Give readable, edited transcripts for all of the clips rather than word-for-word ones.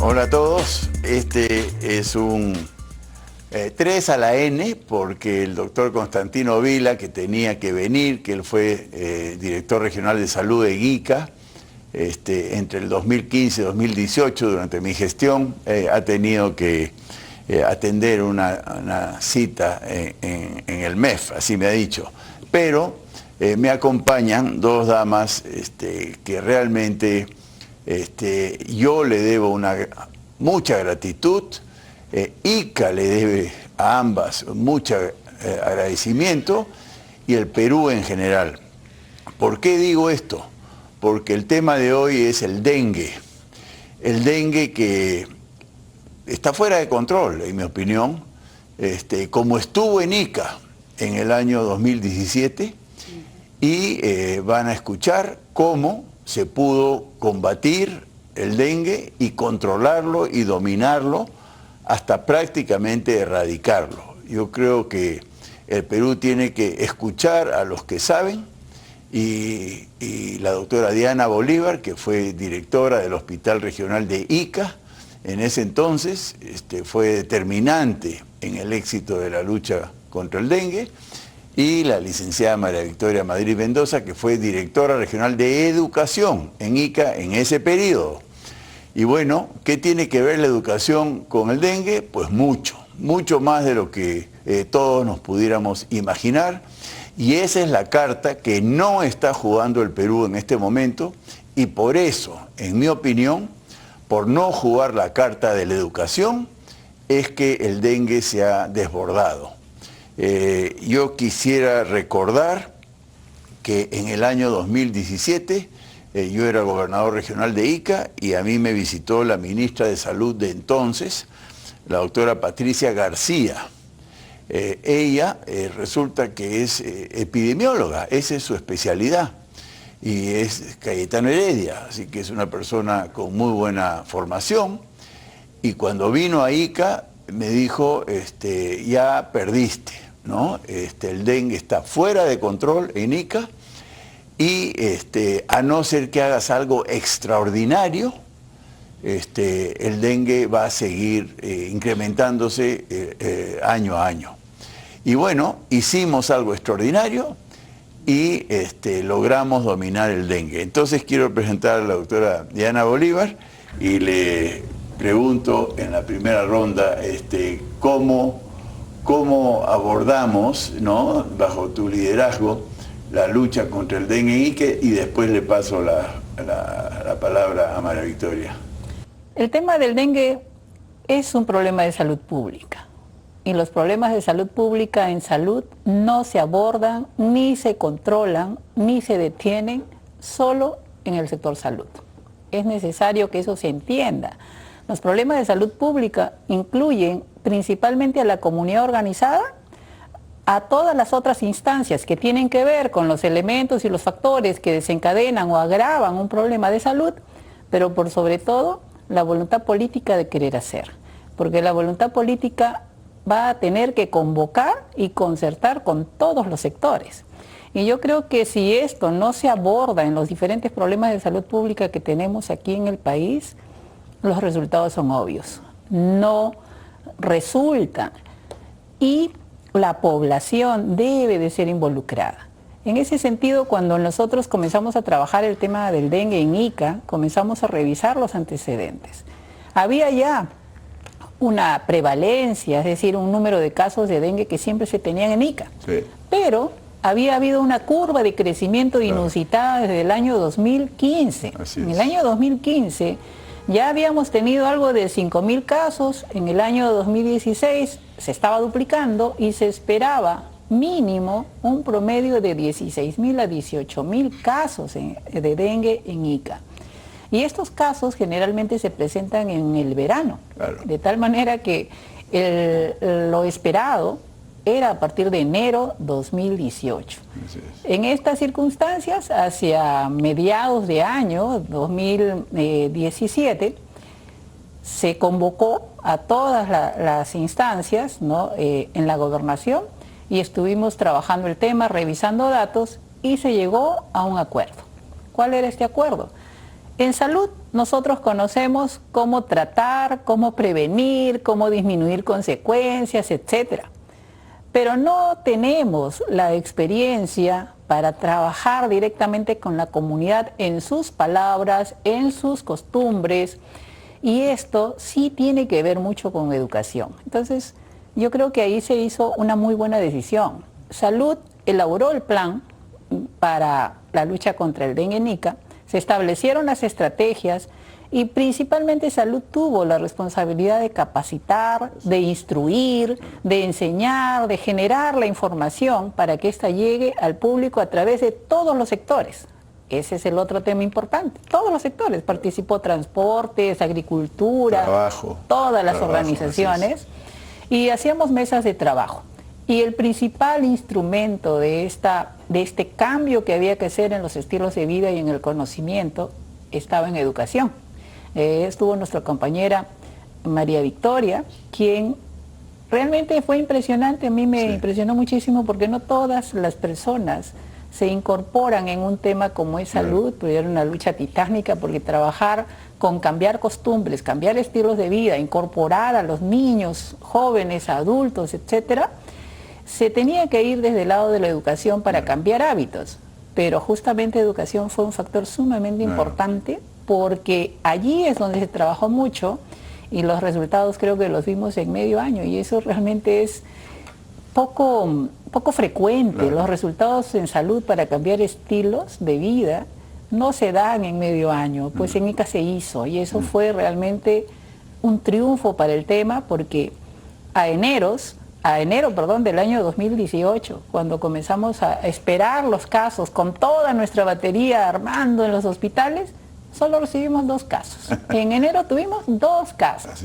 Hola a todos. Este es un 3 a la N porque el doctor Constantino Vila, que tenía que venir, que él fue director regional de salud de Ica, entre el 2015 y 2018, durante mi gestión, ha tenido que atender una cita en el MEF, así me ha dicho. Pero me acompañan dos damas que realmente yo le debo mucha gratitud. Ica le debe a ambas mucho agradecimiento, y el Perú en general. ¿Por qué digo esto? Porque el tema de hoy es el dengue. El dengue que está fuera de control, en mi opinión, como estuvo en Ica en el año 2017, y van a escuchar cómo se pudo combatir el dengue y controlarlo y dominarlo hasta prácticamente erradicarlo. Yo creo que el Perú tiene que escuchar a los que saben, y la doctora Diana Bolívar, que fue directora del Hospital Regional de Ica, en ese entonces fue determinante en el éxito de la lucha contra el dengue, y la licenciada María Victoria Madrid Mendoza, que fue directora regional de educación en Ica en ese periodo. Y bueno, ¿qué tiene que ver la educación con el dengue? Pues mucho más de lo que todos nos pudiéramos imaginar. Y esa es la carta que no está jugando el Perú en este momento, y por eso, en mi opinión, por no jugar la carta de la educación, es que el dengue se ha desbordado. Yo quisiera recordar que en el año 2017 yo era gobernador regional de Ica, y a mí me visitó la ministra de Salud de entonces, la doctora Patricia García. Ella resulta que es epidemióloga, esa es su especialidad, y es Cayetano Heredia, así que es una persona con muy buena formación. Y cuando vino a Ica me dijo, ya perdiste, ¿no? El dengue está fuera de control en Ica, y a no ser que hagas algo extraordinario, el dengue va a seguir incrementándose año a año. Y bueno, hicimos algo extraordinario y logramos dominar el dengue. Entonces quiero presentar a la doctora Diana Bolívar y le pregunto en la primera ronda cómo abordamos, ¿no?, bajo tu liderazgo, la lucha contra el dengue en Ica, y después le paso la palabra a María Victoria. El tema del dengue es un problema de salud pública, y los problemas de salud pública en salud no se abordan, ni se controlan, ni se detienen solo en el sector salud. Es necesario que eso se entienda. Los problemas de salud pública incluyen principalmente a la comunidad organizada, a todas las otras instancias que tienen que ver con los elementos y los factores que desencadenan o agravan un problema de salud, pero por sobre todo la voluntad política de querer hacer, porque la voluntad política va a tener que convocar y concertar con todos los sectores. Y yo creo que si esto no se aborda en los diferentes problemas de salud pública que tenemos aquí en el país, los resultados son obvios, no resultan, y la población debe de ser involucrada. En ese sentido, cuando nosotros comenzamos a trabajar el tema del dengue en Ica, comenzamos a revisar los antecedentes. Había ya una prevalencia, es decir, un número de casos de dengue que siempre se tenían en Ica, sí, pero había habido una curva de crecimiento inusitada desde el año 2015. En el año 2015 ya habíamos tenido algo de 5.000 casos, en el año 2016 se estaba duplicando y se esperaba mínimo un promedio de 16.000 a 18.000 casos de dengue en Ica. Y estos casos generalmente se presentan en el verano, claro, de tal manera que lo esperado era a partir de enero 2018. En estas circunstancias, hacia mediados de año 2017, se convocó a todas las instancias, ¿no?, en la gobernación, y estuvimos trabajando el tema, revisando datos, y se llegó a un acuerdo. ¿Cuál era este acuerdo? En salud nosotros conocemos cómo tratar, cómo prevenir, cómo disminuir consecuencias, etcétera. Pero no tenemos la experiencia para trabajar directamente con la comunidad en sus palabras, en sus costumbres, y esto sí tiene que ver mucho con educación. Entonces, yo creo que ahí se hizo una muy buena decisión. Salud elaboró el plan para la lucha contra el dengue en Ica, se establecieron las estrategias y principalmente Salud tuvo la responsabilidad de capacitar, de instruir, de enseñar, de generar la información para que ésta llegue al público a través de todos los sectores. Ese es el otro tema importante. Todos los sectores. Participó transportes, agricultura, trabajo, todas las organizaciones. Y hacíamos mesas de trabajo. Y el principal instrumento de este cambio que había que hacer en los estilos de vida y en el conocimiento estaba en educación. Estuvo nuestra compañera María Victoria, quien realmente fue impresionante. A mí me impresionó muchísimo porque no todas las personas se incorporan en un tema como es salud, pero era una lucha titánica porque trabajar con cambiar costumbres, cambiar estilos de vida, incorporar a los niños, jóvenes, adultos, etcétera, se tenía que ir desde el lado de la educación para cambiar hábitos, pero justamente educación fue un factor sumamente importante porque allí es donde se trabajó mucho y los resultados creo que los vimos en medio año y eso realmente es poco frecuente. Los resultados en salud para cambiar estilos de vida no se dan en medio año, pues en Ica se hizo y eso fue realmente un triunfo para el tema porque a enero del año 2018, cuando comenzamos a esperar los casos con toda nuestra batería armando en los hospitales, solo recibimos 2 casos. En enero tuvimos 2 casos.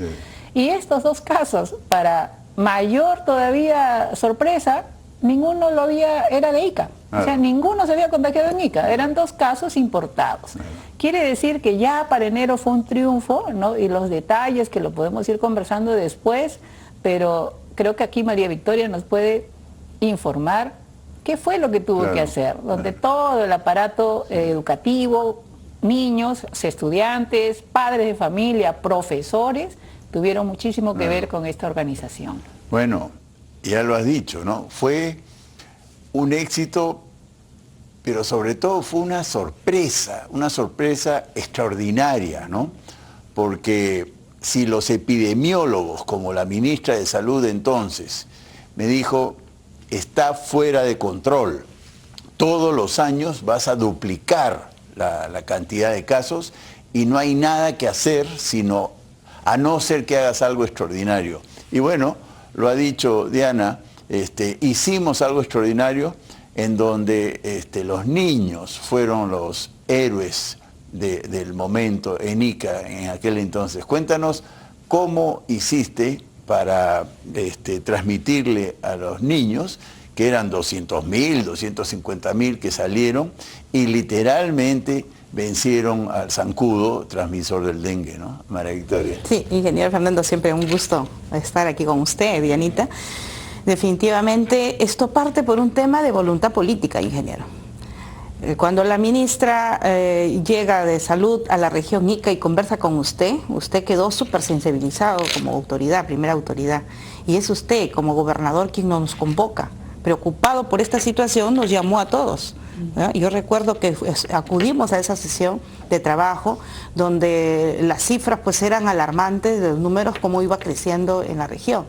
Y estos 2 casos, para mayor todavía sorpresa, ninguno era de Ica. O sea, ninguno se había contagiado en Ica. Eran 2 casos importados. Quiere decir que ya para enero fue un triunfo, ¿no? Y los detalles que lo podemos ir conversando después, pero creo que aquí María Victoria nos puede informar qué fue lo que tuvo que hacer, donde todo el aparato educativo, niños, estudiantes, padres de familia, profesores, tuvieron muchísimo que ver con esta organización. Bueno, ya lo has dicho, ¿no? Fue un éxito, pero sobre todo fue una sorpresa extraordinaria, ¿no? Porque si los epidemiólogos, como la ministra de Salud entonces, me dijo, está fuera de control, todos los años vas a duplicar la cantidad de casos y no hay nada que hacer sino a no ser que hagas algo extraordinario. Y bueno, lo ha dicho Diana, hicimos algo extraordinario en donde los niños fueron los héroes del momento en Ica en aquel entonces. Cuéntanos cómo hiciste para transmitirle a los niños, que eran 200.000, 250.000 que salieron y literalmente vencieron al zancudo transmisor del dengue, ¿no? María Victoria. Sí, ingeniero Fernando, siempre un gusto estar aquí con usted, Dianita. Definitivamente esto parte por un tema de voluntad política, ingeniero. Cuando la ministra llega de salud a la región Ica y conversa con usted quedó súper sensibilizado como autoridad, primera autoridad, y es usted como gobernador quien nos convoca. Preocupado por esta situación nos llamó a todos. Yo recuerdo que acudimos a esa sesión de trabajo donde las cifras pues eran alarmantes de los números, cómo iba creciendo en la región.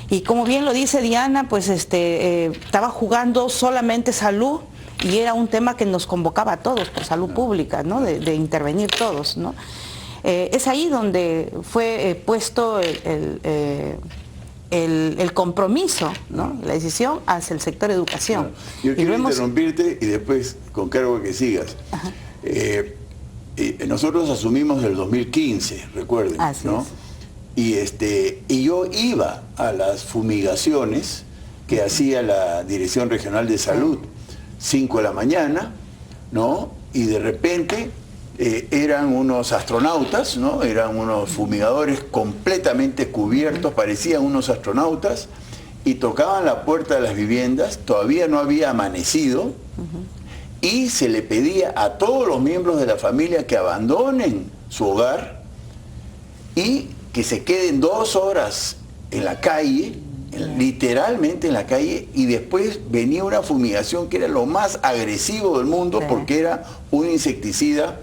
Y como bien lo dice Diana, pues estaba jugando solamente salud y era un tema que nos convocaba a todos por salud pública, ¿no? de intervenir todos, ¿no? Es ahí donde fue puesto el compromiso, ¿no? La decisión hacia el sector educación. Yo quiero interrumpirte y después, con cargo que sigas. Nosotros asumimos el 2015, recuerden, así ¿no? Es. Y yo iba a las fumigaciones que hacía la Dirección Regional de Salud, 5 de la mañana, ¿no? Y de repente eran unos astronautas, ¿no? Eran unos fumigadores completamente cubiertos, parecían unos astronautas, y tocaban la puerta de las viviendas, todavía no había amanecido, y se le pedía a todos los miembros de la familia que abandonen su hogar y que se queden 2 horas en la calle, literalmente en la calle, y después venía una fumigación que era lo más agresivo del mundo, porque era un insecticida,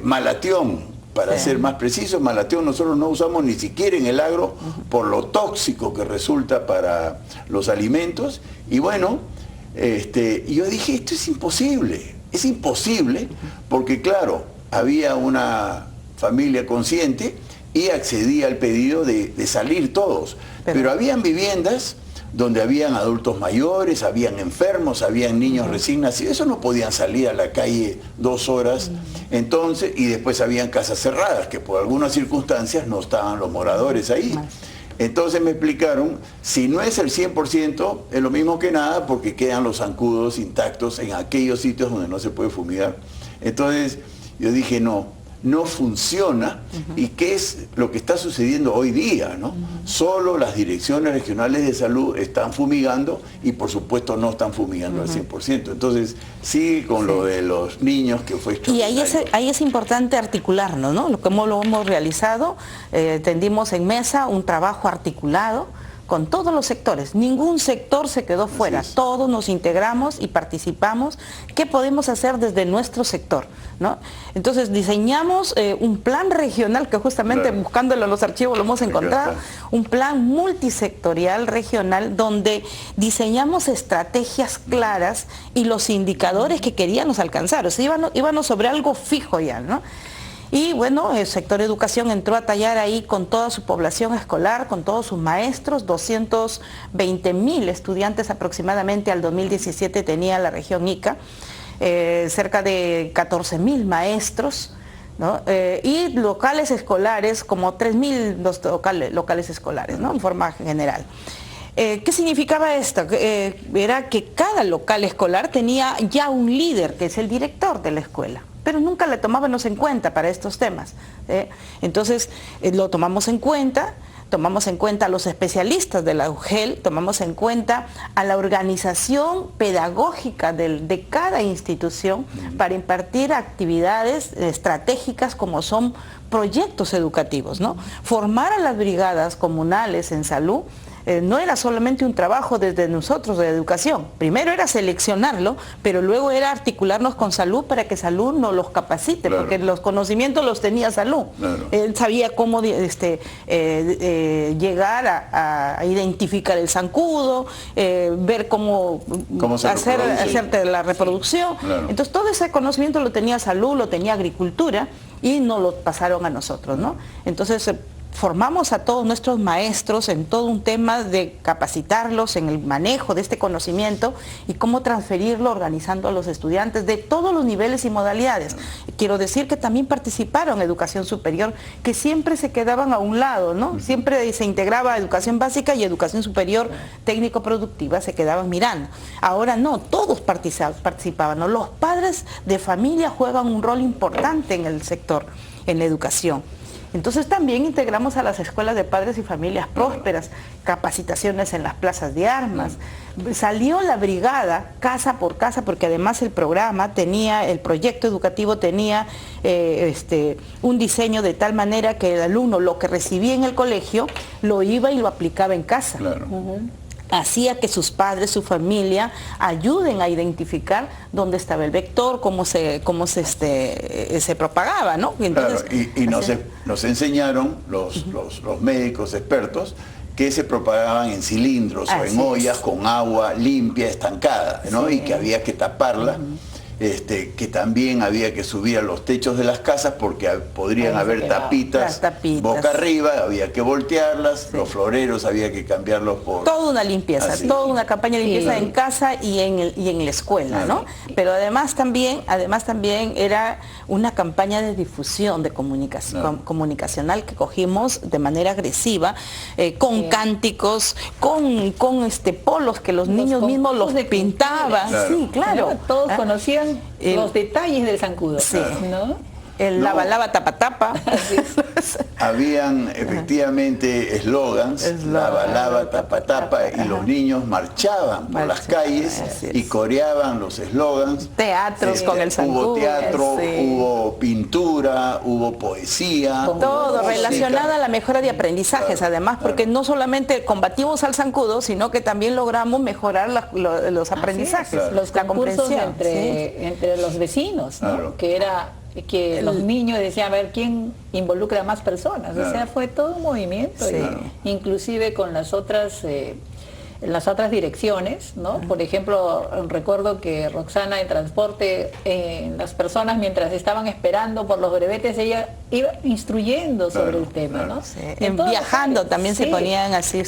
malatión, para ser más preciso. Malatión nosotros no usamos ni siquiera en el agro por lo tóxico que resulta para los alimentos. Y bueno, yo dije, esto es imposible, porque claro, había una familia consciente y accedía al pedido de salir todos. Pero habían viviendas donde habían adultos mayores, habían enfermos, habían niños recién nacidos, eso no podían salir a la calle 2 horas. Entonces, y después habían casas cerradas, que por algunas circunstancias no estaban los moradores ahí. Entonces me explicaron, si no es el 100%, es lo mismo que nada, porque quedan los zancudos intactos en aquellos sitios donde no se puede fumigar. Entonces yo dije, no funciona. ¿Y qué es lo que está sucediendo hoy día, ¿no? Solo las direcciones regionales de salud están fumigando y por supuesto no están fumigando al 100%. Entonces sigue con lo de los niños, que fue extraordinario. Y ahí es importante articularnos, ¿no? Como lo hemos realizado, tendimos en mesa un trabajo articulado con todos los sectores. Ningún sector se quedó fuera. Todos nos integramos y participamos. ¿Qué podemos hacer desde nuestro sector, ¿no? Entonces diseñamos un plan regional, que justamente buscándolo en los archivos lo hemos encontrado, un plan multisectorial regional donde diseñamos estrategias claras y los indicadores que queríamos alcanzar. O sea, íbamos sobre algo fijo ya, ¿no? Y bueno, el sector educación entró a tallar ahí con toda su población escolar, con todos sus maestros, 220.000 estudiantes aproximadamente al 2017 tenía la región Ica, cerca de 14.000 maestros, ¿no? Y locales escolares, como 3.000 locales escolares, ¿no? En forma general. ¿Qué significaba esto? Era que cada local escolar tenía ya un líder, que es el director de la escuela, pero nunca le tomábamos en cuenta para estos temas. Entonces lo tomamos en cuenta a los especialistas de la UGEL, tomamos en cuenta a la organización pedagógica de cada institución para impartir actividades estratégicas como son proyectos educativos, ¿no? Formar a las brigadas comunales en salud no era solamente un trabajo desde nosotros de educación. Primero era seleccionarlo, pero luego era articularnos con salud para que salud nos los capacite, porque los conocimientos los tenía salud. Él sabía cómo llegar a identificar el zancudo, ver cómo hacerte la reproducción. Entonces todo ese conocimiento lo tenía salud, lo tenía agricultura y nos lo pasaron a nosotros, ¿no? Entonces formamos a todos nuestros maestros en todo un tema de capacitarlos en el manejo de este conocimiento y cómo transferirlo organizando a los estudiantes de todos los niveles y modalidades. Quiero decir que también participaron en educación superior, que siempre se quedaban a un lado, ¿no? Siempre se integraba educación básica y educación superior técnico-productiva, se quedaban mirando. Ahora no, todos participaban, ¿no? Los padres de familia juegan un rol importante en el sector, en la educación. Entonces también integramos a las escuelas de padres y familias prósperas, capacitaciones en las plazas de armas. Salió la brigada casa por casa, porque además el proyecto educativo tenía un diseño de tal manera que el alumno lo que recibía en el colegio lo iba y lo aplicaba en casa. Hacía que sus padres, su familia, ayuden a identificar dónde estaba el vector, cómo se propagaba, ¿no? Entonces, nos enseñaron los médicos expertos que se propagaban en cilindros o en ollas con agua limpia, estancada, ¿no? Y que había que taparla. Que también había que subir a los techos de las casas porque podrían haber tapitas boca arriba, había que voltearlas, los floreros había que cambiarlos por... Toda una limpieza, toda una campaña de limpieza en casa y en la escuela, ¿no? Pero además también era una campaña de difusión de comunicacional que cogimos de manera agresiva, con cánticos, con polos que los niños mismos los pintaban. Todos conocían los detalles del zancudo, ¿no? El ¿no? lava, lava, tapa, tapa. Habían efectivamente eslogans, lava, lava, tapa, tapa, y los niños marchaban por las calles y coreaban los eslogans. Teatros con el zancudo. Hubo teatro, hubo pintura, hubo poesía. Todo música. relacionado a la mejora de aprendizajes, además, porque no solamente combatimos al zancudo, sino que también logramos mejorar los aprendizajes, los la concursos comprensión. entre los vecinos, ¿no? Claro. Que era que los niños decían, a ver, ¿quién involucra a más personas? Claro. O sea, fue todo un movimiento, Sí. inclusive con las otras direcciones, ¿no? Por ejemplo, recuerdo que Roxana en transporte, las personas mientras estaban esperando por los brevetes, ella iba instruyendo sobre el tema, ¿no? Sí. En todas Viajando las áreas. también se Sí. ponían así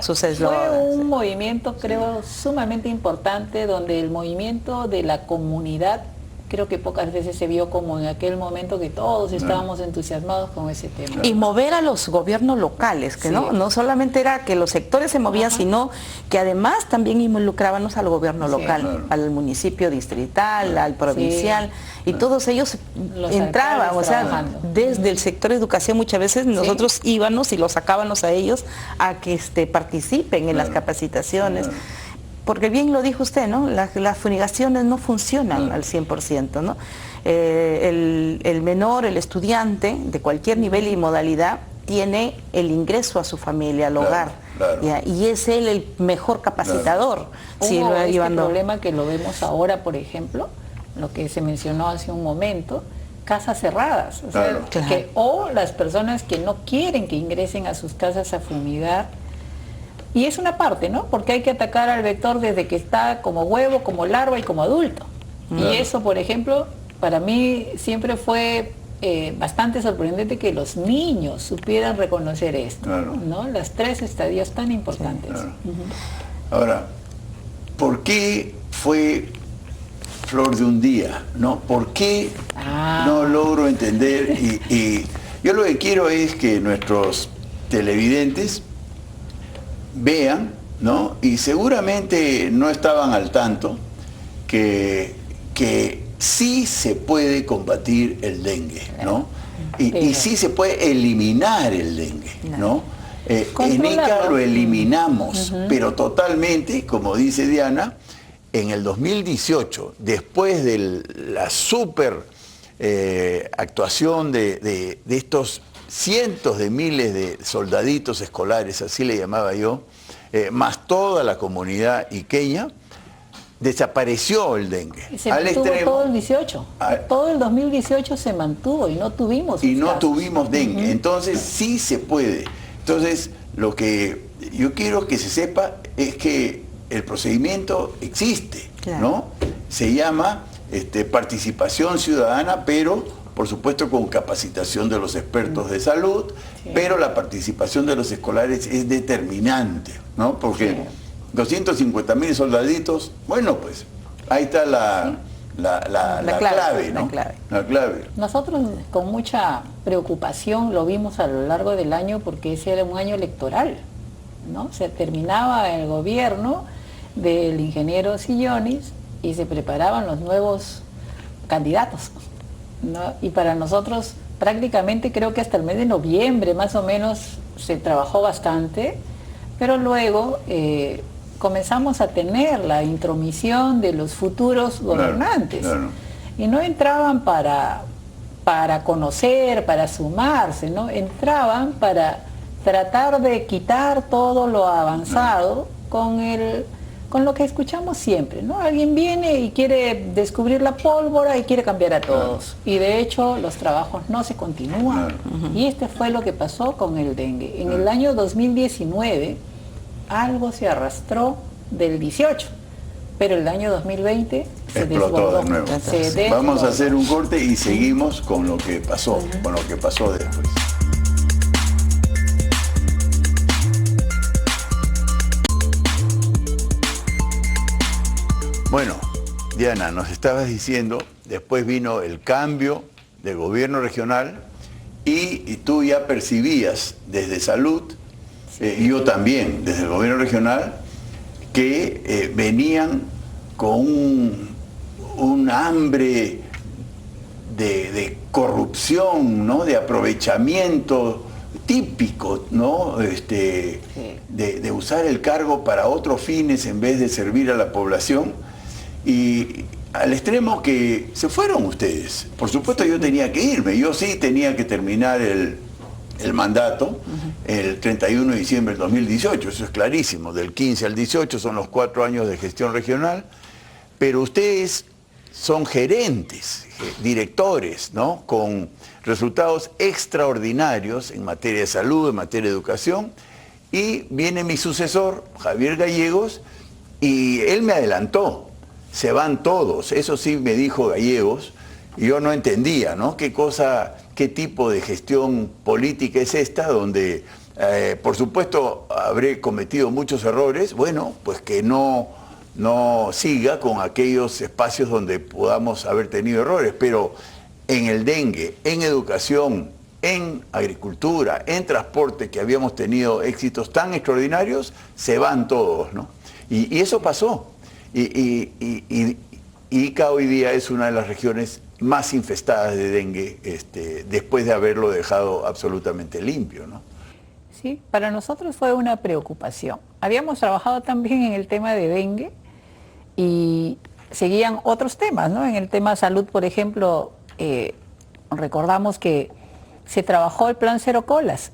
sus eslogans. Fue un movimiento, creo, sumamente importante, donde el movimiento de la comunidad, creo que pocas veces se vio como en aquel momento que todos estábamos entusiasmados con ese tema. Y mover a los gobiernos locales, que Sí. no solamente era que los sectores se movían, sino que además también involucrábamos al gobierno Sí. local, Claro. al municipio distrital, al provincial, y todos ellos Los entraban, alcaldes o sea, trabajando. desde el sector educación muchas veces nosotros íbamos y los sacábamos a ellos a que participen en las capacitaciones. Porque bien lo dijo usted, ¿no? Las fumigaciones no funcionan al 100%, ¿no? El menor, el estudiante de cualquier nivel y modalidad tiene el ingreso a su familia, al hogar, ¿ya? Y es él el mejor capacitador. Si Hubo lo este llevando... problema que lo vemos ahora, por ejemplo, lo que se mencionó hace un momento, casas cerradas, o sea, Claro. o las personas que no quieren que ingresen a sus casas a fumigar. Y es una parte, ¿no? Porque hay que atacar al vector desde que está como huevo, como larva y como adulto. Y eso, por ejemplo, para mí siempre fue bastante sorprendente que los niños supieran reconocer esto, ¿no? Las 3 estadios tan importantes. Claro. Ahora, ¿por qué fue flor de un día? ¿No? ¿Por qué no logro entender? Y yo lo que quiero es que nuestros televidentes vean, ¿no? Y seguramente no estaban al tanto que sí se puede combatir el dengue, ¿no? Y sí se puede eliminar el dengue, ¿no? En ICA lo eliminamos, pero totalmente, como dice Diana, en el 2018, después de la super actuación de estos cientos de miles de soldaditos escolares, así le llamaba yo, más toda la comunidad iqueña, desapareció el dengue. Y se al mantuvo extremo, todo el 18. Todo el 2018 se mantuvo y no tuvimos y no casos. tuvimos dengue. Entonces sí se puede. Entonces lo que yo quiero que se sepa es que el procedimiento existe, ¿no? Se llama participación ciudadana, pero por supuesto con capacitación de los expertos de salud, pero la participación de los escolares es determinante, ¿no? Porque 250.000 soldaditos, bueno, pues ahí está la clave, ¿no? La clave. Nosotros con mucha preocupación lo vimos a lo largo del año porque ese era un año electoral, ¿no? Se terminaba el gobierno del ingeniero Sillonis y se preparaban los nuevos candidatos, ¿no? Y para nosotros prácticamente creo que hasta el mes de noviembre más o menos se trabajó bastante, pero luego comenzamos a tener la intromisión de los futuros gobernantes y no entraban para conocer, para sumarse, ¿no? Entraban para tratar de quitar todo lo avanzado con lo que escuchamos siempre, ¿no? Alguien viene y quiere descubrir la pólvora y quiere cambiar a todos. Y de hecho los trabajos no se continúan. Y este fue lo que pasó con el dengue. En el año 2019 algo se arrastró del 18, pero el año 2020 se explotó desbordó. de nuevo. Se desbordó. Vamos a hacer un corte y seguimos con lo que pasó, con lo que pasó después. Bueno, Diana, nos estabas diciendo, después vino el cambio de gobierno regional y tú ya percibías desde salud, y yo también, desde el gobierno regional, que venían con un hambre de corrupción, ¿no? De aprovechamiento típico, ¿no? De usar el cargo para otros fines en vez de servir a la población, y al extremo que se fueron ustedes. Por supuesto yo tenía que irme, yo sí tenía que terminar el mandato el 31 de diciembre del 2018, eso es clarísimo, del 15 al 18 son los 4 años de gestión regional, pero ustedes son gerentes, directores, ¿no? Con resultados extraordinarios en materia de salud, en materia de educación, y viene mi sucesor, Javier Gallegos, y él me adelantó, se van todos, eso sí me dijo Gallegos, y yo no entendía, ¿no? ¿Qué tipo de gestión política es esta, donde, por supuesto, habré cometido muchos errores? Bueno, pues que no siga con aquellos espacios donde podamos haber tenido errores, pero en el dengue, en educación, en agricultura, en transporte, que habíamos tenido éxitos tan extraordinarios, se van todos, ¿no? Y eso pasó. Y Ica hoy día es una de las regiones más infestadas de dengue, después de haberlo dejado absolutamente limpio, ¿no? Sí, para nosotros fue una preocupación. Habíamos trabajado también en el tema de dengue y seguían otros temas, ¿no? En el tema salud, por ejemplo, recordamos que se trabajó el plan Cero Colas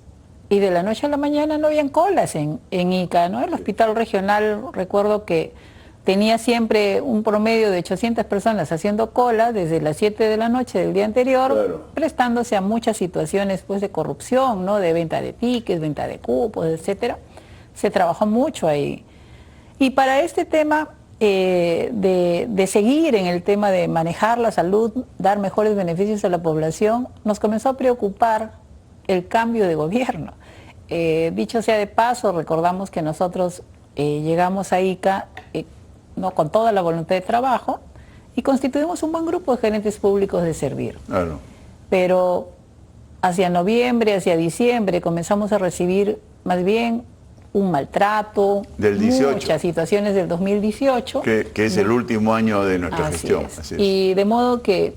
y de la noche a la mañana no habían colas en Ica, ¿no? El hospital regional, recuerdo que tenía siempre un promedio de 800 personas haciendo cola desde las 7 de la noche del día anterior, claro, prestándose a muchas situaciones, pues, de corrupción, ¿no? De venta de tickets, venta de cupos, etcétera. Se trabajó mucho ahí. Y para este tema de seguir en el tema de manejar la salud, dar mejores beneficios a la población, nos comenzó a preocupar el cambio de gobierno. Dicho sea de paso, recordamos que nosotros llegamos a Ica no con toda la voluntad de trabajo y constituimos un buen grupo de gerentes públicos de servir. Claro. Pero hacia noviembre, hacia diciembre comenzamos a recibir más bien un maltrato, del 18, muchas situaciones del 2018. Que es el último año de nuestra gestión. Así es. Y de modo que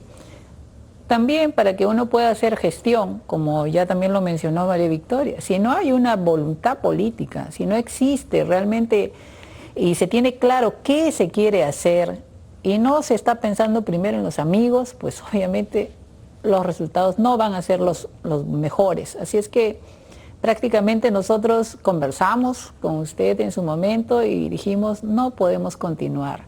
también para que uno pueda hacer gestión, como ya también lo mencionó María Victoria, si no hay una voluntad política, si no existe realmente y se tiene claro qué se quiere hacer y no se está pensando primero en los amigos, pues obviamente los resultados no van a ser los mejores. Así es que prácticamente nosotros conversamos con usted en su momento y dijimos, no podemos continuar.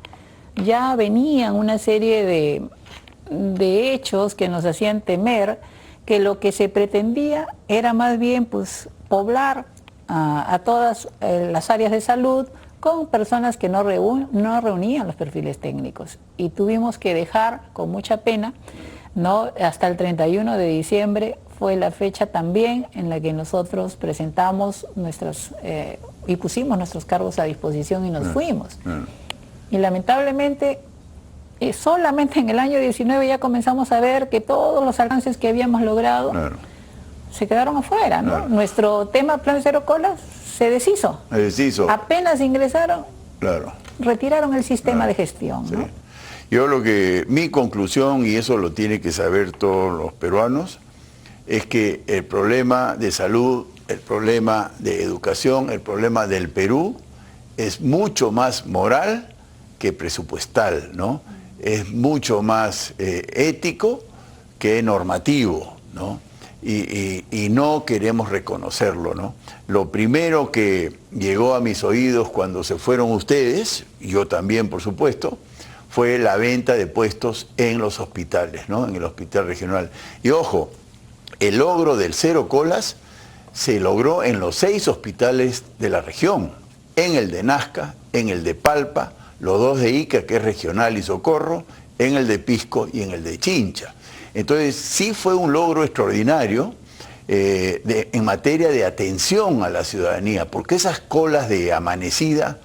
Ya venían una serie de hechos que nos hacían temer que lo que se pretendía era más bien, pues, poblar a todas las áreas de salud con personas que no reunían los perfiles técnicos. Y tuvimos que dejar, con mucha pena, ¿no? Hasta el 31 de diciembre fue la fecha también en la que nosotros presentamos y pusimos nuestros cargos a disposición y nos fuimos. Y lamentablemente, solamente en el año 19 ya comenzamos a ver que todos los alcances que habíamos logrado se quedaron afuera, ¿no? Nuestro tema Plan Cero Colas se deshizo. Apenas ingresaron, retiraron el sistema de gestión, ¿no? Mi conclusión, y eso lo tienen que saber todos los peruanos, es que el problema de salud, el problema de educación, el problema del Perú es mucho más moral que presupuestal, ¿no? Es mucho más ético que normativo, ¿no? Y no queremos reconocerlo, ¿no? Lo primero que llegó a mis oídos cuando se fueron ustedes, y yo también, por supuesto, fue la venta de puestos en los hospitales, ¿no? En el hospital regional. Y ojo, el logro del Cero Colas se logró en los 6 hospitales de la región, en el de Nazca, en el de Palpa, los 2 de Ica, que es regional y Socorro, en el de Pisco y en el de Chincha. Entonces sí fue un logro extraordinario en materia de atención a la ciudadanía, porque esas colas de amanecida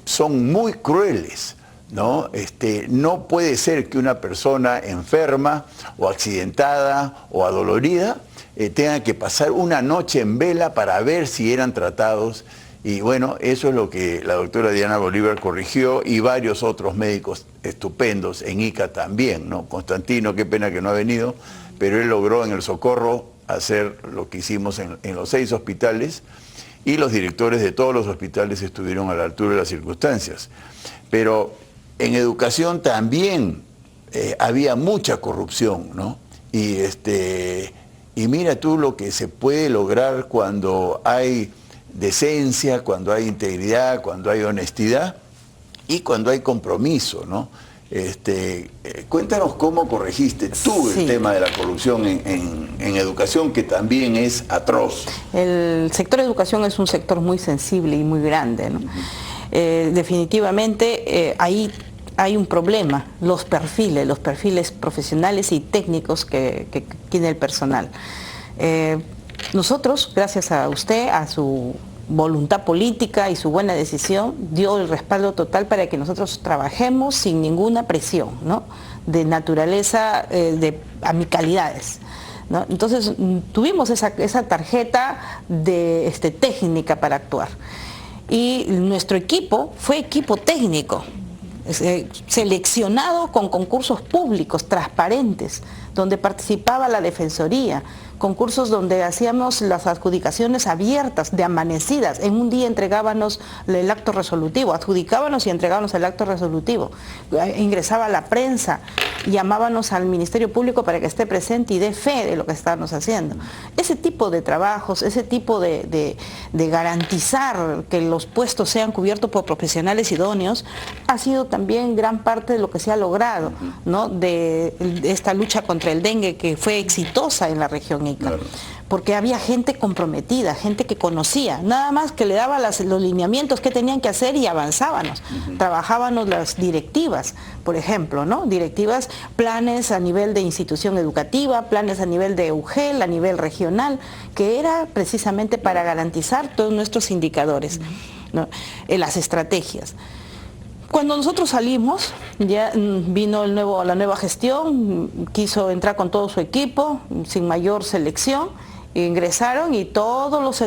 son muy crueles, ¿no? No puede ser que una persona enferma o accidentada o adolorida tenga que pasar una noche en vela para ver si eran tratados Y bueno, eso es lo que la doctora Diana Bolívar corrigió y varios otros médicos estupendos en Ica también, ¿no? Constantino, qué pena que no ha venido, pero él logró en el Socorro hacer lo que hicimos en los 6 hospitales y los directores de todos los hospitales estuvieron a la altura de las circunstancias. Pero en educación también había mucha corrupción, ¿no? Y mira tú lo que se puede lograr cuando hay decencia, cuando hay integridad, cuando hay honestidad y cuando hay compromiso, ¿no? Cuéntanos cómo corregiste tú el tema de la corrupción en educación, que también es atroz. El sector de educación es un sector muy sensible y muy grande, ¿no? Definitivamente ahí hay un problema, los perfiles profesionales y técnicos que tiene el personal. Nosotros, gracias a usted, a su voluntad política y su buena decisión, dio el respaldo total para que nosotros trabajemos sin ninguna presión, ¿no? De naturaleza, de amicalidades, ¿no? Entonces tuvimos esa tarjeta de técnica para actuar. Y nuestro equipo fue equipo técnico, seleccionado con concursos públicos, transparentes, donde participaba la Defensoría, concursos donde hacíamos las adjudicaciones abiertas, de amanecidas. En un día entregábamos el acto resolutivo, adjudicábamos y entregábamos el acto resolutivo. Ingresaba la prensa, llamábamos al Ministerio Público para que esté presente y dé fe de lo que estábamos haciendo. Ese tipo de trabajos, ese tipo de garantizar que los puestos sean cubiertos por profesionales idóneos, ha sido también gran parte de lo que se ha logrado, ¿no? De esta lucha contra el dengue, que fue exitosa en la región Ica. Claro. Porque había gente comprometida, gente que conocía, nada más que le daba los lineamientos que tenían que hacer y avanzábamos. Trabajábamos las directivas, por ejemplo, ¿no? Directivas, planes a nivel de institución educativa, planes a nivel de UGEL, a nivel regional, que era precisamente para garantizar todos nuestros indicadores, ¿no? Las estrategias. Cuando nosotros salimos, ya vino la nueva gestión, quiso entrar con todo su equipo, sin mayor selección, ingresaron y todos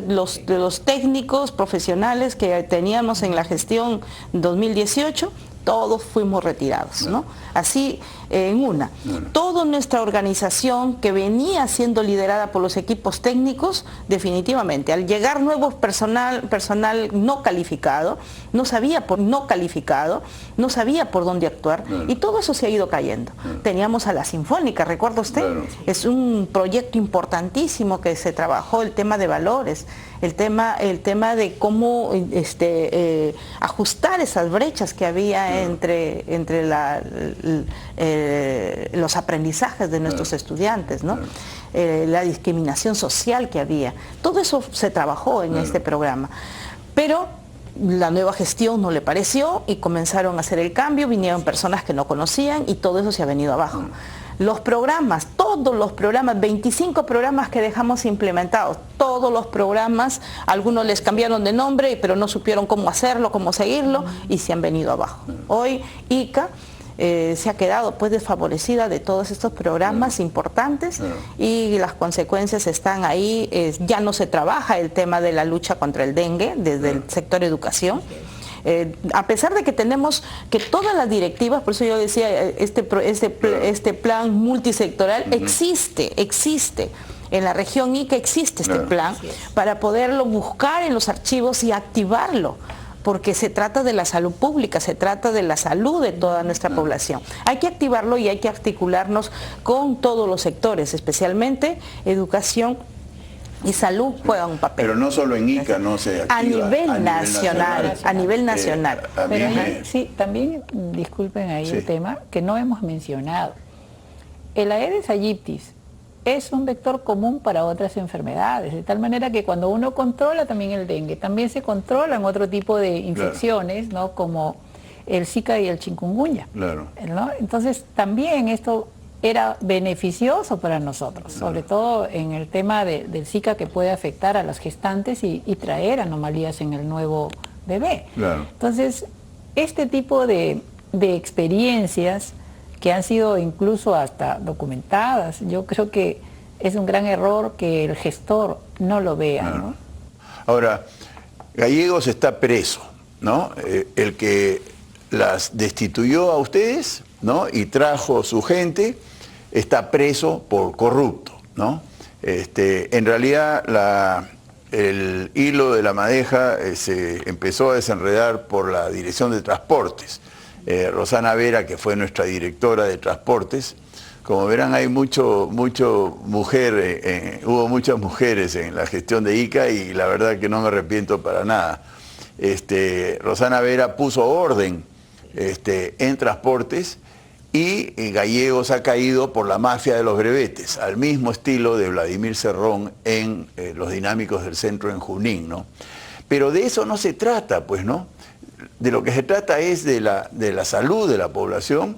los técnicos profesionales que teníamos en la gestión 2018, todos fuimos retirados, ¿no? Así, en una. Toda nuestra organización, que venía siendo liderada por los equipos técnicos, definitivamente, al llegar nuevo personal no calificado, no sabía por dónde actuar, y todo eso se ha ido cayendo. Teníamos a la Sinfónica, ¿recuerda usted? Es un proyecto importantísimo que se trabajó, el tema de valores, el tema de cómo ajustar esas brechas que había entre los aprendizajes de nuestros estudiantes, ¿no? La discriminación social que había. Todo eso se trabajó en este programa. Pero la nueva gestión no le pareció y comenzaron a hacer el cambio, vinieron personas que no conocían y todo eso se ha venido abajo. Los programas, todos los programas, 25 programas que dejamos implementados, todos los programas, algunos les cambiaron de nombre, pero no supieron cómo hacerlo, cómo seguirlo, y se han venido abajo. Hoy Ica se ha quedado pues desfavorecida de todos estos programas importantes, y las consecuencias están ahí. Ya no se trabaja el tema de la lucha contra el dengue desde el sector educación. A pesar de que tenemos que todas las directivas, por eso yo decía, este plan multisectoral existe. En la región Ica existe este plan para poderlo buscar en los archivos y activarlo, porque se trata de la salud pública, se trata de la salud de toda nuestra población. Hay que activarlo y hay que articularnos con todos los sectores, especialmente educación y salud juega un papel. Pero no solo en Ica, no se activa. A nivel nacional. Pero sí, también, disculpen ahí el tema, que no hemos mencionado. El Aedes aegyptis es un vector común para otras enfermedades, de tal manera que cuando uno controla también el dengue, también se controlan otro tipo de infecciones, ¿no? Como el Zika y el chikungunya, ¿no? Entonces también esto era beneficioso para nosotros, sobre todo en el tema del Zika, que puede afectar a las gestantes y traer anomalías en el nuevo bebé. Entonces, este tipo de experiencias que han sido incluso hasta documentadas, yo creo que es un gran error que el gestor no lo vea, ¿no? Ahora, Gallegos está preso, ¿no? El que las destituyó a ustedes, ¿no? Y trajo su gente, está preso por corrupto, ¿no? En realidad el hilo de la madeja se empezó a desenredar por la Dirección de Transportes. Rosana Vera, que fue nuestra directora de Transportes, como verán hay hubo muchas mujeres en la gestión de Ica y la verdad que no me arrepiento para nada. Rosana Vera puso orden en Transportes y Gallegos ha caído por la mafia de los brevetes, al mismo estilo de Vladimir Cerrón en Los Dinámicos del Centro en Junín, ¿no? Pero de eso no se trata, pues, ¿no? De lo que se trata es de la salud de la población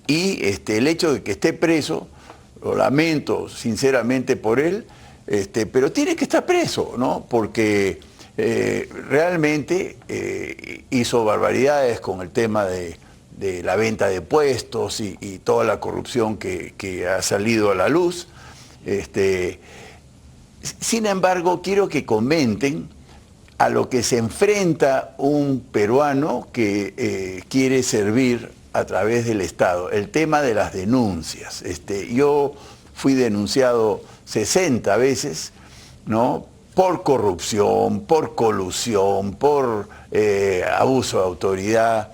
y el hecho de que esté preso, lo lamento sinceramente por él, pero tiene que estar preso, ¿no? Porque realmente hizo barbaridades con el tema de la venta de puestos y toda la corrupción que ha salido a la luz. Sin embargo, quiero que comenten a lo que se enfrenta un peruano que quiere servir a través del Estado, el tema de las denuncias. Yo fui denunciado 60 veces, ¿no? Por corrupción, por colusión, por abuso de autoridad.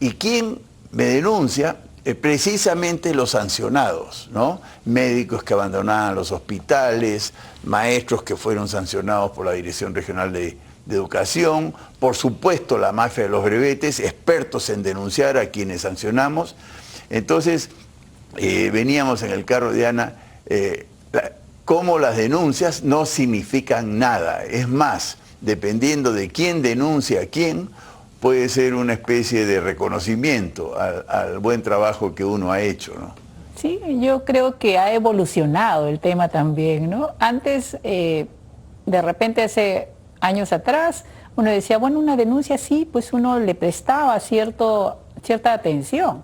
¿Y quién me denuncia? Precisamente los sancionados, ¿no? Médicos que abandonaban los hospitales, maestros que fueron sancionados por la Dirección Regional de Educación, por supuesto la mafia de los brevetes, expertos en denunciar a quienes sancionamos. Entonces, veníamos en el carro de Ana, cómo las denuncias no significan nada. Es más, dependiendo de quién denuncia a quién, puede ser una especie de reconocimiento al buen trabajo que uno ha hecho, ¿no? Sí, yo creo que ha evolucionado el tema también, ¿no? Antes, de repente hace años atrás, uno decía, bueno, una denuncia sí, pues uno le prestaba cierta atención,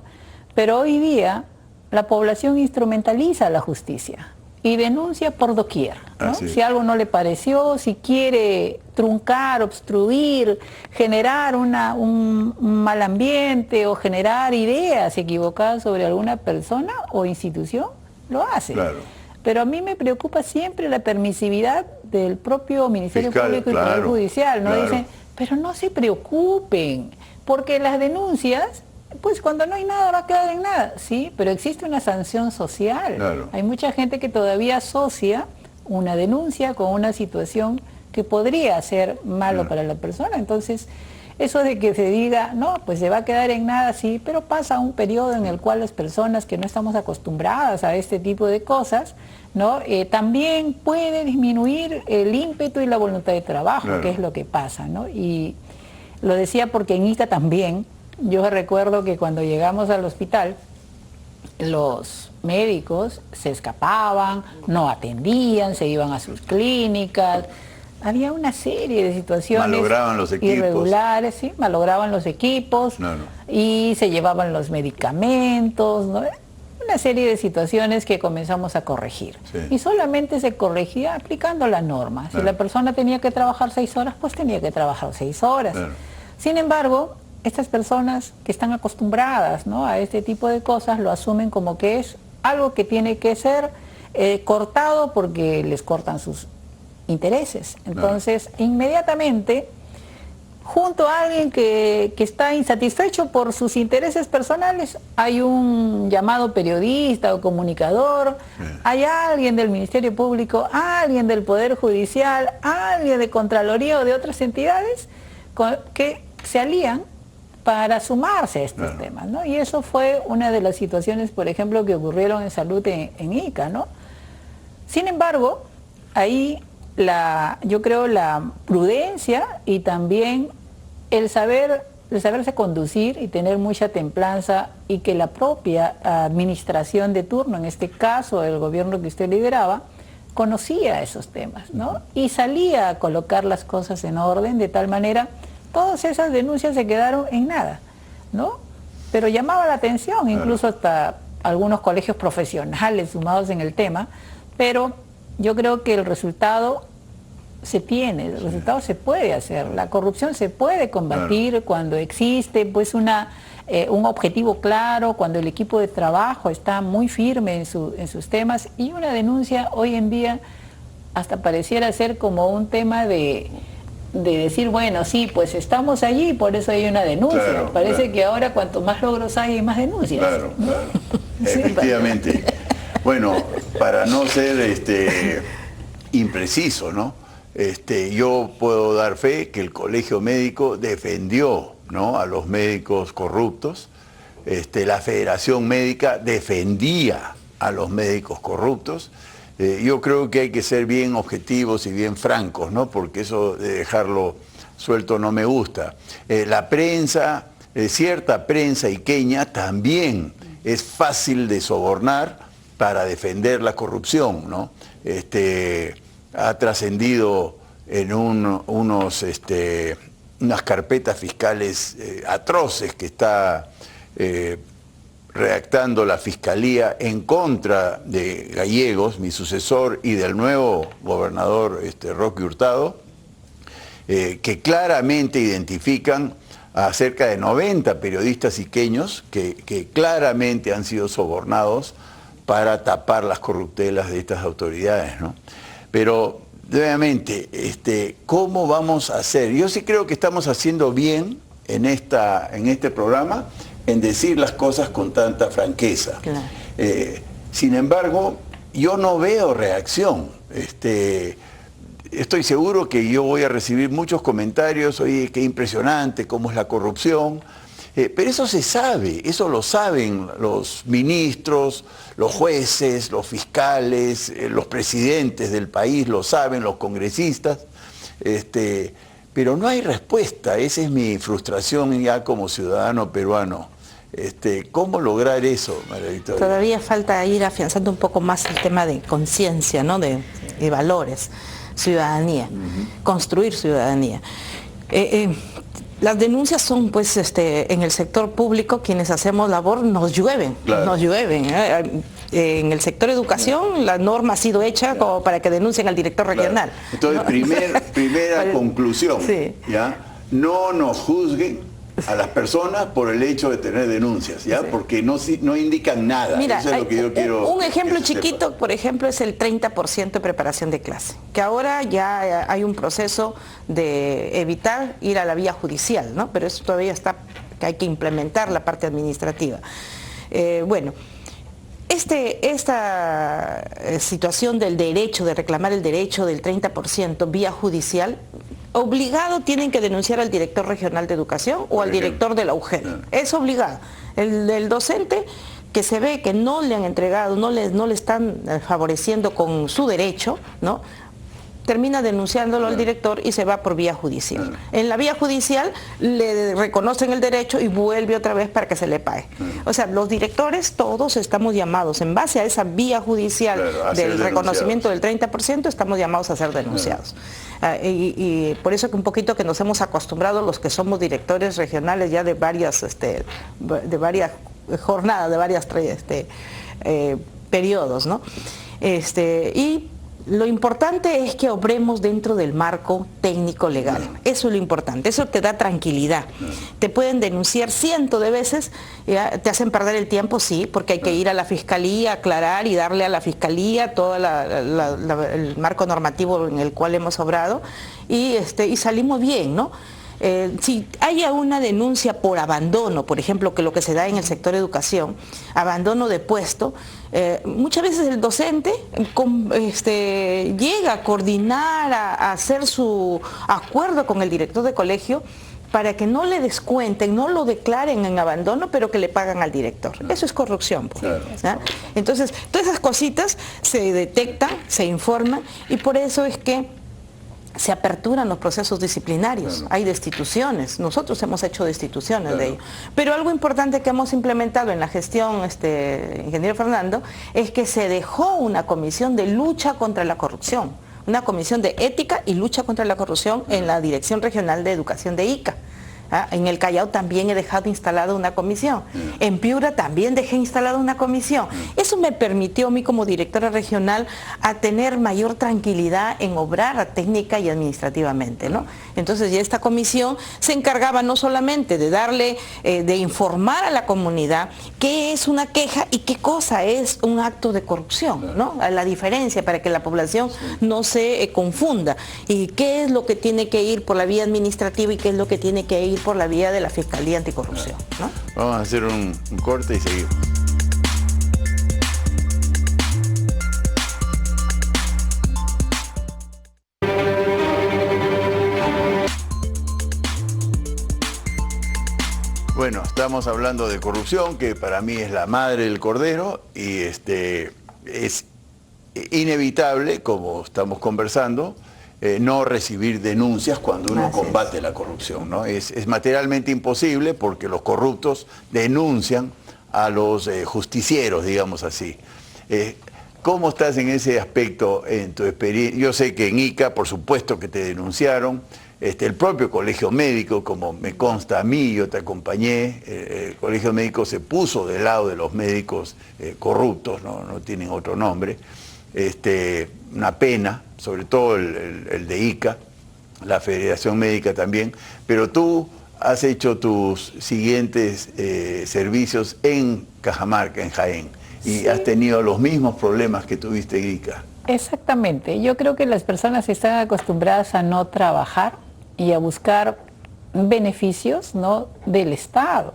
pero hoy día la población instrumentaliza la justicia y denuncia por doquier, ¿no? Si algo no le pareció, si quiere truncar, obstruir, generar un mal ambiente o generar ideas equivocadas sobre alguna persona o institución, lo hace. Claro. Pero a mí me preocupa siempre la permisividad del propio Ministerio Público y Poder Judicial, ¿no? Dicen, pero no se preocupen, porque las denuncias, pues cuando no hay nada va a quedar en nada, sí, pero existe una sanción social. Claro. Hay mucha gente que todavía asocia una denuncia con una situación que podría ser malo para la persona. Entonces, eso de que se diga, no, pues se va a quedar en nada, sí, pero pasa un periodo en el cual las personas que no estamos acostumbradas a este tipo de cosas, ¿no? También puede disminuir el ímpetu y la voluntad de trabajo, que es lo que pasa, ¿no? Y lo decía porque en Ica también, yo recuerdo que cuando llegamos al hospital, los médicos se escapaban, no atendían, se iban a sus clínicas. Había una serie de situaciones malograban los equipos. Irregulares, sí, malograban los equipos y se llevaban los medicamentos, ¿no? Una serie de situaciones que comenzamos a corregir. Sí. Y solamente se corregía aplicando la norma. Si la persona tenía que trabajar 6 horas, pues tenía que trabajar 6 horas. Sin embargo, estas personas que están acostumbradas, ¿no?, a este tipo de cosas lo asumen como que es algo que tiene que ser cortado porque les cortan sus intereses. Entonces, inmediatamente, junto a alguien que está insatisfecho por sus intereses personales, hay un llamado periodista o comunicador, hay alguien del Ministerio Público, alguien del Poder Judicial, alguien de Contraloría o de otras entidades que se alían para sumarse a estos temas, ¿no? Y eso fue una de las situaciones, por ejemplo, que ocurrieron en salud en Ica, ¿no? Sin embargo, ahí yo creo la prudencia y también el saberse conducir y tener mucha templanza, y que la propia administración de turno, en este caso el gobierno que usted lideraba, conocía esos temas, ¿no? Y salía a colocar las cosas en orden de tal manera. Todas esas denuncias se quedaron en nada, ¿no? Pero llamaba la atención, incluso hasta algunos colegios profesionales sumados en el tema, pero yo creo que el resultado se tiene, el resultado se puede hacer. La corrupción se puede combatir cuando existe pues un objetivo claro, cuando el equipo de trabajo está muy firme en sus temas, y una denuncia hoy en día hasta pareciera ser como un tema de decir, bueno, sí, pues estamos allí, por eso hay una denuncia. Claro, Parece que ahora cuanto más logros hay más denuncias. Claro, ¿no? claro. Sí, Efectivamente. Bueno, para no ser impreciso, ¿no? Yo puedo dar fe que el Colegio Médico defendió, ¿no?, a los médicos corruptos. La Federación Médica defendía a los médicos corruptos. Yo creo que hay que ser bien objetivos y bien francos, ¿no?, porque eso de dejarlo suelto no me gusta. La prensa, cierta prensa iqueña también es fácil de sobornar para defender la corrupción, ¿no? Ha trascendido en unas carpetas fiscales atroces que está redactando la Fiscalía en contra de Gallegos, mi sucesor, y del nuevo gobernador Roque Hurtado, que claramente identifican a cerca de 90 periodistas iqueños que claramente han sido sobornados para tapar las corruptelas de estas autoridades, ¿no? Pero, nuevamente, ¿cómo vamos a hacer? Yo sí creo que estamos haciendo bien en este programa en decir las cosas con tanta franqueza. Claro. Sin embargo, yo no veo reacción. Estoy seguro que yo voy a recibir muchos comentarios, oye, qué impresionante, cómo es la corrupción. Pero eso se sabe, eso lo saben los ministros, los jueces, los fiscales, los presidentes del país, lo saben los congresistas, pero no hay respuesta. Esa es mi frustración ya como ciudadano peruano. ¿Cómo lograr eso, María Victoria? Todavía falta ir afianzando un poco más el tema de conciencia, ¿no?, de valores, ciudadanía, construir ciudadanía. Las denuncias son, pues, en el sector público, quienes hacemos labor, nos llueven, claro, nos llueven. En el sector educación, la norma ha sido hecha como para que denuncien al director regional. Claro. Entonces, ¿no? primera conclusión, sí, ¿ya? No nos juzguen a las personas por el hecho de tener denuncias, ¿ya? Sí. Porque no indican nada. Mira, eso es lo que yo quiero. Un ejemplo que se chiquito, sepa. por ejemplo, es el 30% de preparación de clase, que ahora ya hay un proceso de evitar ir a la vía judicial, ¿no? Pero eso todavía está, que hay que implementar la parte administrativa. Bueno, esta situación del derecho, de reclamar el derecho del 30% vía judicial, obligado tienen que denunciar al director regional de educación o al director de la UGEL. Es obligado. El docente que se ve que no le han entregado, no le están favoreciendo con su derecho, ¿no?, termina denunciándolo al director y se va por vía judicial. En la vía judicial le reconocen el derecho y vuelve otra vez para que se le pague. O sea, los directores todos estamos llamados, en base a esa vía judicial del reconocimiento del 30%, estamos llamados a ser denunciados. Y por eso que un poquito que nos hemos acostumbrado los que somos directores regionales ya de varias jornadas, de varios periodos, ¿no? Y lo importante es que obremos dentro del marco técnico legal. Eso es lo importante, eso te da tranquilidad. Te pueden denunciar cientos de veces, ¿ya? Te hacen perder el tiempo, sí, porque hay que ir a la fiscalía, aclarar y darle a la fiscalía todo el marco normativo en el cual hemos obrado y salimos bien, ¿no? Si haya una denuncia por abandono, por ejemplo, que lo que se da en el sector educación, abandono de puesto, muchas veces el docente llega a coordinar, a hacer su acuerdo con el director de colegio para que no le descuenten, no lo declaren en abandono, pero que le pagan al director. Eso es corrupción. Claro. Entonces, todas esas cositas se detectan, se informan, y por eso es que se aperturan los procesos disciplinarios, claro. Hay destituciones, nosotros hemos hecho destituciones, claro, de ello. Pero algo importante que hemos implementado en la gestión, ingeniero Fernando, es que se dejó una comisión de lucha contra la corrupción, una comisión de ética y lucha contra la corrupción en la Dirección Regional de Educación de Ica. En el Callao también he dejado instalada una comisión. En Piura también dejé instalada una comisión. Eso me permitió a mí como directora regional a tener mayor tranquilidad en obrar técnica y administrativamente, ¿no? Entonces ya esta comisión se encargaba no solamente de darle, de informar a la comunidad qué es una queja y qué cosa es un acto de corrupción, ¿no? La diferencia para que la población no se confunda y qué es lo que tiene que ir por la vía administrativa y qué es lo que tiene que ir por la vía de la Fiscalía Anticorrupción, ¿no? Vamos a hacer un corte y seguimos. Bueno, estamos hablando de corrupción, que para mí es la madre del cordero, y es inevitable, como estamos conversando, no recibir denuncias cuando uno combate la corrupción, ¿no? Es materialmente imposible porque los corruptos denuncian a los justicieros, digamos así. ¿Cómo estás en ese aspecto en tu experiencia? Yo sé que en Ica, por supuesto que te denunciaron, el propio colegio médico, como me consta a mí, yo te acompañé, el colegio médico se puso del lado de los médicos corruptos, no tienen otro nombre. Una pena, sobre todo el de Ica, la Federación Médica también, pero tú has hecho tus siguientes servicios en Cajamarca, en Jaén, y has tenido los mismos problemas que tuviste en Ica. Exactamente, yo creo que las personas están acostumbradas a no trabajar y a buscar beneficios, ¿no?, del Estado.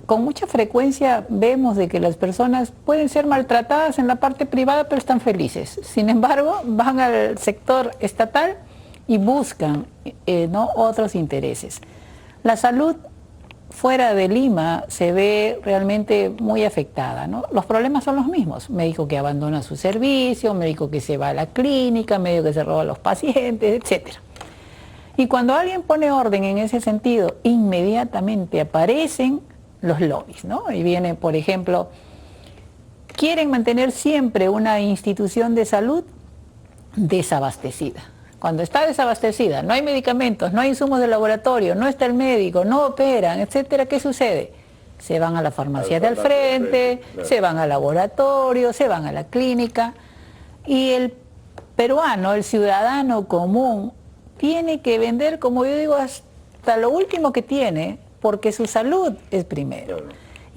Con mucha frecuencia vemos de que las personas pueden ser maltratadas en la parte privada, pero están felices. Sin embargo, van al sector estatal y buscan ¿no?, otros intereses. La salud fuera de Lima se ve realmente muy afectada, ¿no? Los problemas son los mismos. Médico que abandona su servicio, médico que se va a la clínica, médico que se roba a los pacientes, etcétera. Y cuando alguien pone orden en ese sentido, inmediatamente aparecen los lobbies, ¿no? Y viene, por ejemplo, quieren mantener siempre una institución de salud desabastecida. Cuando está desabastecida, no hay medicamentos, no hay insumos de laboratorio, no está el médico, no operan, etcétera, ¿qué sucede? Se van a la farmacia de al frente, claro, se van al laboratorio, se van a la clínica, y el peruano, el ciudadano común, tiene que vender, como yo digo, hasta lo último que tiene, porque su salud es primero.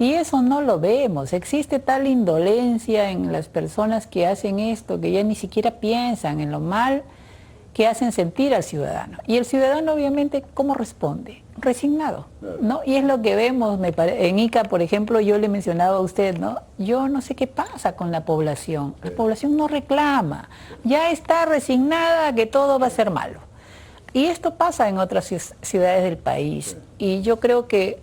Y eso no lo vemos. Existe tal indolencia en las personas que hacen esto, que ya ni siquiera piensan en lo mal que hacen sentir al ciudadano. Y el ciudadano, obviamente, ¿cómo responde? Resignado, ¿no? Y es lo que vemos, en Ica, por ejemplo, yo le mencionaba a usted, ¿no? Yo no sé qué pasa con la población. La población no reclama, ya está resignada a que todo va a ser malo. Y esto pasa en otras ciudades del país. Y yo creo que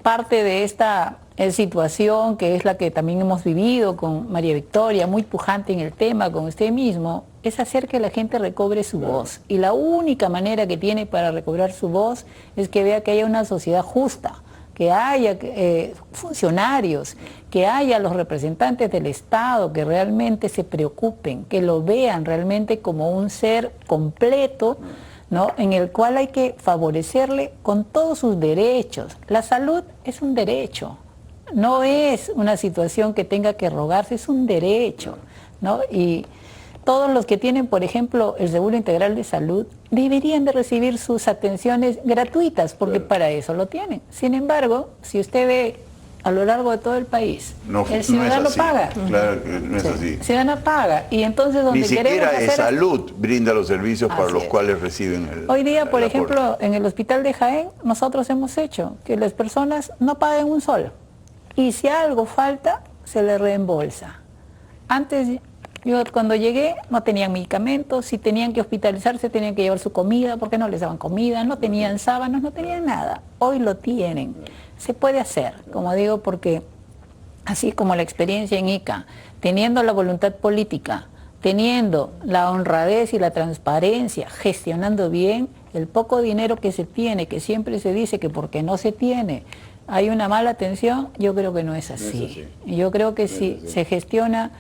parte de esta situación, que es la que también hemos vivido con María Victoria, muy pujante en el tema, con usted mismo, es hacer que la gente recobre su voz. Y la única manera que tiene para recobrar su voz es que vea que haya una sociedad justa, que haya funcionarios, que haya los representantes del Estado que realmente se preocupen, que lo vean realmente como un ser completo, ¿no?, en el cual hay que favorecerle con todos sus derechos. La salud es un derecho, no es una situación que tenga que rogarse, es un derecho, ¿no? Y todos los que tienen, por ejemplo, el Seguro Integral de Salud, deberían de recibir sus atenciones gratuitas, porque para eso lo tienen. Sin embargo, si usted ve a lo largo de todo el país, el ciudadano paga. Claro que no es así. El ciudadano paga. Y entonces donde ni siquiera queremos hacer salud brinda los servicios para los cuales reciben el Hoy día, por el ejemplo, aporte. en el hospital de Jaén, nosotros hemos hecho que las personas no paguen un solo. Y si algo falta, se le reembolsa. Antes, yo cuando llegué, no tenían medicamentos, si tenían que hospitalizarse, tenían que llevar su comida, porque no les daban comida, no tenían sábanas, no tenían nada. Hoy lo tienen. Se puede hacer, como digo, porque así como la experiencia en Ica, teniendo la voluntad política, teniendo la honradez y la transparencia, gestionando bien, el poco dinero que se tiene, que siempre se dice que porque no se tiene, hay una mala atención, yo creo que no es así. Yo creo que si se gestiona